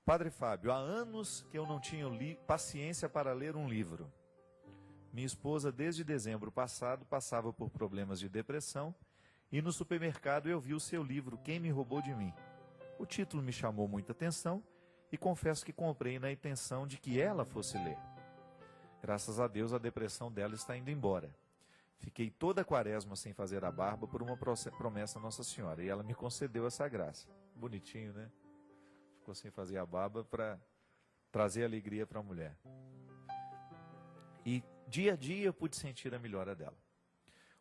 Padre Fábio, há anos que eu não tinha paciência para ler um livro. Minha esposa, desde dezembro passado, passava por problemas de depressão e no supermercado eu vi o seu livro, Quem Me Roubou de Mim. O título me chamou muita atenção e confesso que comprei na intenção de que ela fosse ler. Graças a Deus, a depressão dela está indo embora. Fiquei toda a quaresma sem fazer a barba por uma promessa à Nossa Senhora e ela me concedeu essa graça. Bonitinho, né? Ficou sem fazer a barba para trazer alegria para a mulher. E dia a dia eu pude sentir a melhora dela.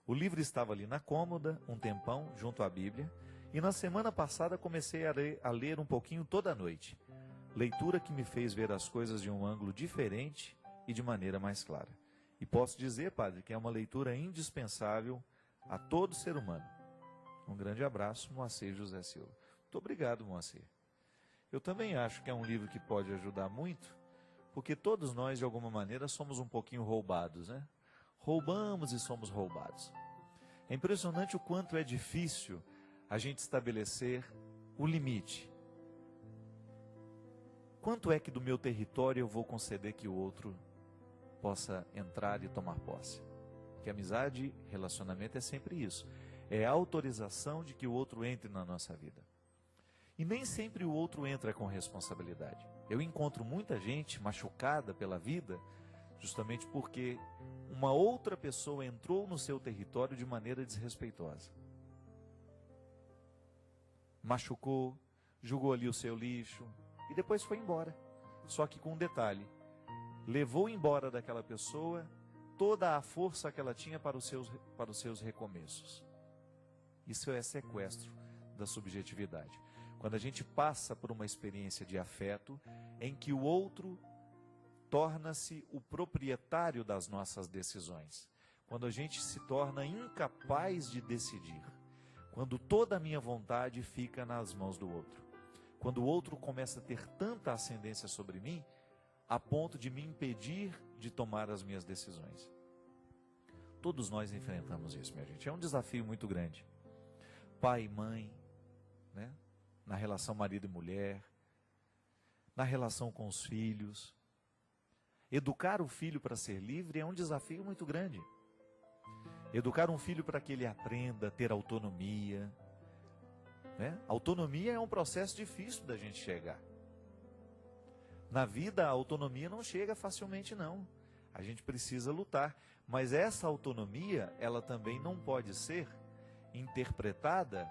O livro estava ali na cômoda, um tempão, junto à Bíblia, e na semana passada comecei a ler um pouquinho toda noite. Leitura que me fez ver as coisas de um ângulo diferente e de maneira mais clara. E posso dizer, padre, que é uma leitura indispensável a todo ser humano. Um grande abraço, Moacir José Silva. Muito obrigado, Moacir. Eu também acho que é um livro que pode ajudar muito, porque todos nós, de alguma maneira, somos um pouquinho roubados, né? Roubamos e somos roubados. É impressionante o quanto é difícil a gente estabelecer o limite. Quanto é que do meu território eu vou conceder que o outro possa entrar e tomar posse? Porque amizade, relacionamento é sempre isso. É a autorização de que o outro entre na nossa vida. E nem sempre o outro entra com responsabilidade. Eu encontro muita gente machucada pela vida, justamente porque uma outra pessoa entrou no seu território de maneira desrespeitosa. Machucou, jogou ali o seu lixo e depois foi embora. Só que com um detalhe: levou embora daquela pessoa toda a força que ela tinha para os seus recomeços. Isso é sequestro da subjetividade. Quando a gente passa por uma experiência de afeto em que o outro torna-se o proprietário das nossas decisões. Quando a gente se torna incapaz de decidir. Quando toda a minha vontade fica nas mãos do outro. Quando o outro começa a ter tanta ascendência sobre mim, a ponto de me impedir de tomar as minhas decisões. Todos nós enfrentamos isso, minha gente. É um desafio muito grande. Pai e mãe, né? Na relação marido e mulher, na relação com os filhos. Educar o filho para ser livre é um desafio muito grande. Educar um filho para que ele aprenda a ter autonomia. Né? Autonomia é um processo difícil da gente chegar. Na vida, a autonomia não chega facilmente, não. A gente precisa lutar. Mas essa autonomia, ela também não pode ser interpretada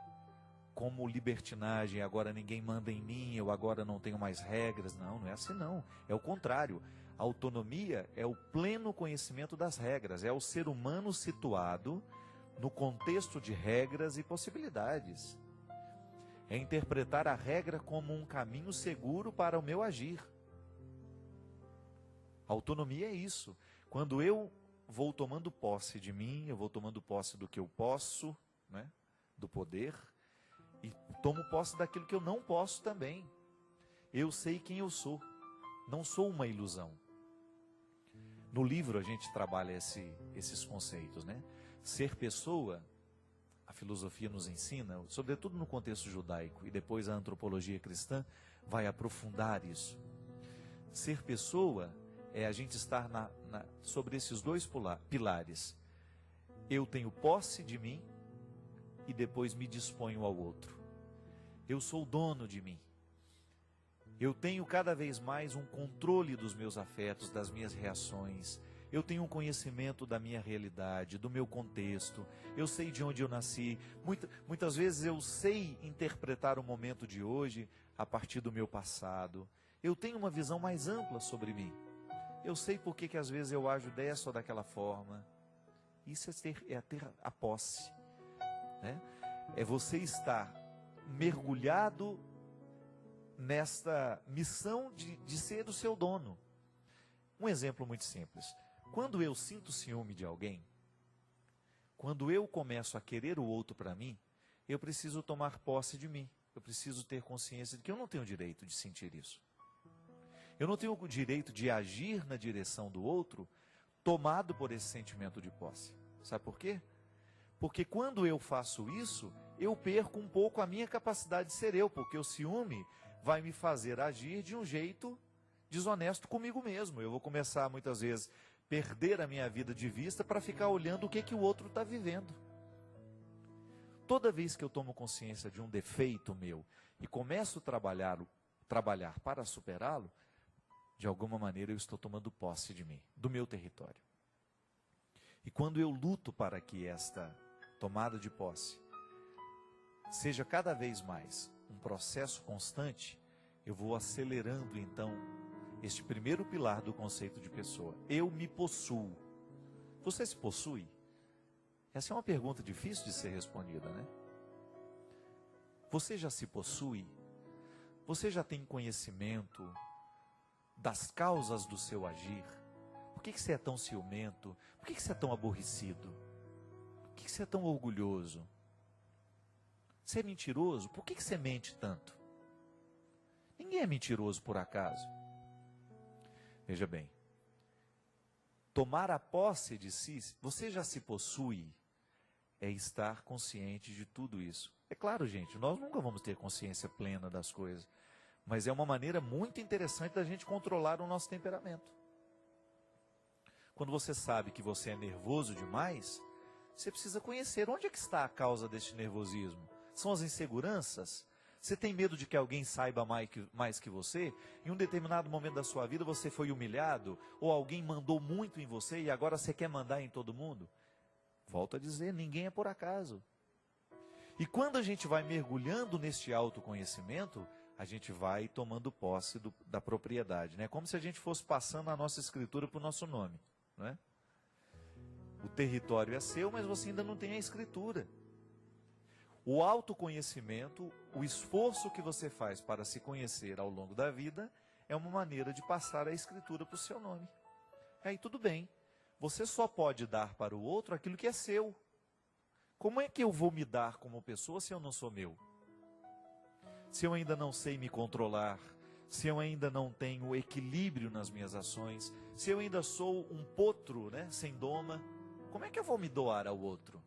como libertinagem. Agora ninguém manda em mim, eu agora não tenho mais regras. Não, não é assim não. É o contrário. A autonomia é o pleno conhecimento das regras. É o ser humano situado no contexto de regras e possibilidades. É interpretar a regra como um caminho seguro para o meu agir. Autonomia é isso. Quando eu vou tomando posse de mim, eu vou tomando posse do que eu posso, né? Do poder, e tomo posse daquilo que eu não posso também. Eu sei quem eu sou. Não sou uma ilusão. No livro a gente trabalha esses conceitos, né? Ser pessoa, a filosofia nos ensina, sobretudo no contexto judaico, e depois a antropologia cristã vai aprofundar isso. Ser pessoa é a gente estar sobre esses dois pilares. Eu tenho posse de mim e depois me disponho ao outro. Eu sou dono de mim. Eu tenho cada vez mais um controle dos meus afetos, das minhas reações. Eu tenho um conhecimento da minha realidade, do meu contexto. Eu sei de onde eu nasci. Muitas vezes eu sei interpretar o momento de hoje a partir do meu passado. Eu tenho uma visão mais ampla sobre mim. Eu sei por que às vezes eu ajo dessa ou daquela forma. Isso é ter a posse. Né? É você estar mergulhado nesta missão de ser o seu dono. Um exemplo muito simples. Quando eu sinto ciúme de alguém, quando eu começo a querer o outro para mim, eu preciso tomar posse de mim. Eu preciso ter consciência de que eu não tenho direito de sentir isso. Eu não tenho o direito de agir na direção do outro tomado por esse sentimento de posse. Sabe por quê? Porque quando eu faço isso, eu perco um pouco a minha capacidade de ser eu, porque o ciúme vai me fazer agir de um jeito desonesto comigo mesmo. Eu vou começar muitas vezes a perder a minha vida de vista para ficar olhando o que o outro está vivendo. Toda vez que eu tomo consciência de um defeito meu e começo a trabalhar para superá-lo, de alguma maneira eu estou tomando posse de mim, do meu território. E quando eu luto para que esta tomada de posse seja cada vez mais um processo constante, eu vou acelerando então este primeiro pilar do conceito de pessoa. Eu me possuo. Você se possui? Essa é uma pergunta difícil de ser respondida, né? Você já se possui? Você já tem conhecimento das causas do seu agir? Por que você é tão ciumento? Por que você é tão aborrecido? Por que você é tão orgulhoso? Você é mentiroso? Por que você mente tanto? Ninguém é mentiroso por acaso. Veja bem, tomar a posse de si, você já se possui, é estar consciente de tudo isso. É claro, gente, nós nunca vamos ter consciência plena das coisas, mas é uma maneira muito interessante da gente controlar o nosso temperamento. Quando você sabe que você é nervoso demais, você precisa conhecer onde é que está a causa deste nervosismo. São as inseguranças? Você tem medo de que alguém saiba mais que você? Em um determinado momento da sua vida você foi humilhado? Ou alguém mandou muito em você e agora você quer mandar em todo mundo? Volto a dizer, ninguém é por acaso. E quando a gente vai mergulhando neste autoconhecimento, a gente vai tomando posse da propriedade, né? Como se a gente fosse passando a nossa escritura para o nosso nome, não é? O território é seu, mas você ainda não tem a escritura. O autoconhecimento, o esforço que você faz para se conhecer ao longo da vida, é uma maneira de passar a escritura para o seu nome. Aí tudo bem, você só pode dar para o outro aquilo que é seu. Como é que eu vou me dar como pessoa se eu não sou meu? Se eu ainda não sei me controlar, se eu ainda não tenho equilíbrio nas minhas ações, se eu ainda sou um potro, né, sem doma, como é que eu vou me doar ao outro?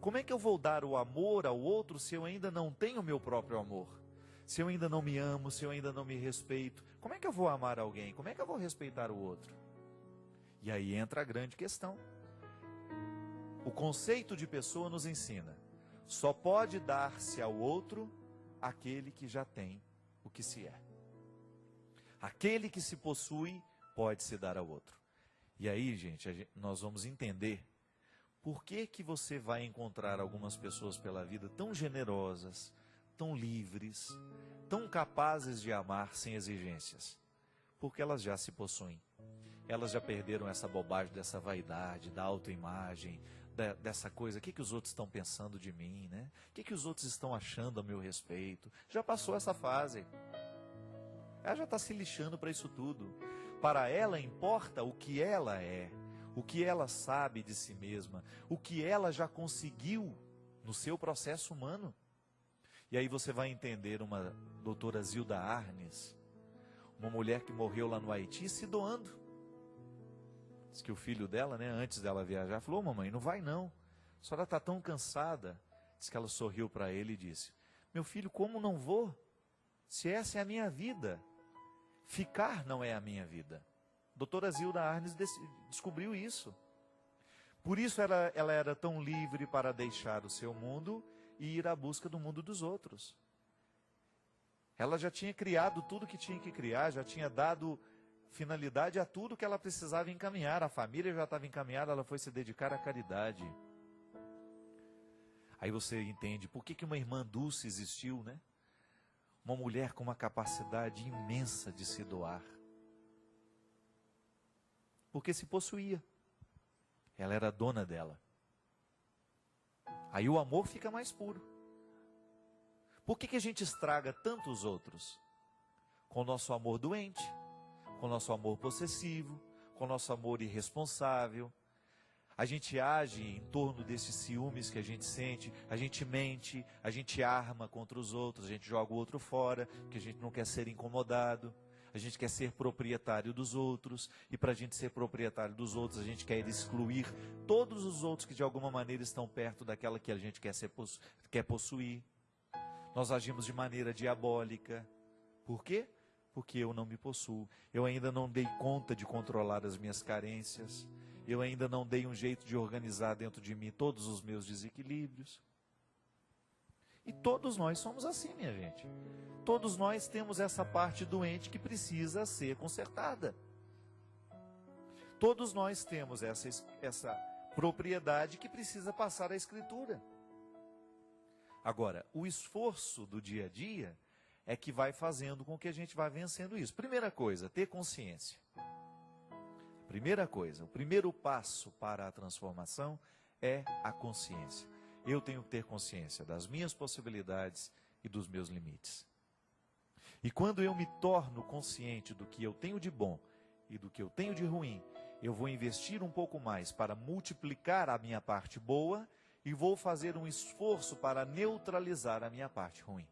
Como é que eu vou dar o amor ao outro se eu ainda não tenho o meu próprio amor? Se eu ainda não me amo, se eu ainda não me respeito, como é que eu vou amar alguém? Como é que eu vou respeitar o outro? E aí entra a grande questão. O conceito de pessoa nos ensina: só pode dar-se ao outro aquele que já tem o que se é. Aquele que se possui pode se dar ao outro. E aí, gente, nós vamos entender por que que você vai encontrar algumas pessoas pela vida tão generosas, tão livres, tão capazes de amar sem exigências. Porque elas já se possuem. Elas já perderam essa bobagem dessa vaidade, da autoimagem, dessa coisa, o que os outros estão pensando de mim, né? O que os outros estão achando a meu respeito? Já passou essa fase. Ela já está se lixando para isso tudo. Para ela importa o que ela é, o que ela sabe de si mesma, o que ela já conseguiu no seu processo humano. E aí você vai entender uma doutora Zilda Arnes, uma mulher que morreu lá no Haiti se doando. Diz que o filho dela, né, antes dela viajar, falou: mamãe, não vai não, a senhora está tão cansada. Diz que ela sorriu para ele e disse: meu filho, como não vou? Se essa é a minha vida, ficar não é a minha vida. Doutora Zilda Arnes descobriu isso. Por isso ela era tão livre para deixar o seu mundo e ir à busca do mundo dos outros. Ela já tinha criado tudo que tinha que criar, já tinha dado finalidade a tudo que ela precisava encaminhar. A família já estava encaminhada, ela foi se dedicar à caridade. Aí você entende por que uma irmã Dulce existiu, né? Uma mulher com uma capacidade imensa de se doar. Porque se possuía. Ela era dona dela. Aí o amor fica mais puro. Por que a gente estraga tantos outros? Com o nosso amor doente, com o nosso amor possessivo, com o nosso amor irresponsável. A gente age em torno desses ciúmes que a gente sente, a gente mente, a gente arma contra os outros, a gente joga o outro fora, porque a gente não quer ser incomodado, a gente quer ser proprietário dos outros, e para a gente ser proprietário dos outros, a gente quer excluir todos os outros que de alguma maneira estão perto daquela que a gente quer possuir. Nós agimos de maneira diabólica, Por quê? Porque eu não me possuo. Eu ainda não dei conta de controlar as minhas carências. Eu ainda não dei um jeito de organizar dentro de mim todos os meus desequilíbrios. E todos nós somos assim, minha gente. Todos nós temos essa parte doente que precisa ser consertada. Todos nós temos essa propriedade que precisa passar à Escritura. Agora, o esforço do dia a dia é que vai fazendo com que a gente vá vencendo isso. Primeira coisa, ter consciência. Primeira coisa, o primeiro passo para a transformação é a consciência. Eu tenho que ter consciência das minhas possibilidades e dos meus limites. E quando eu me torno consciente do que eu tenho de bom e do que eu tenho de ruim, eu vou investir um pouco mais para multiplicar a minha parte boa e vou fazer um esforço para neutralizar a minha parte ruim.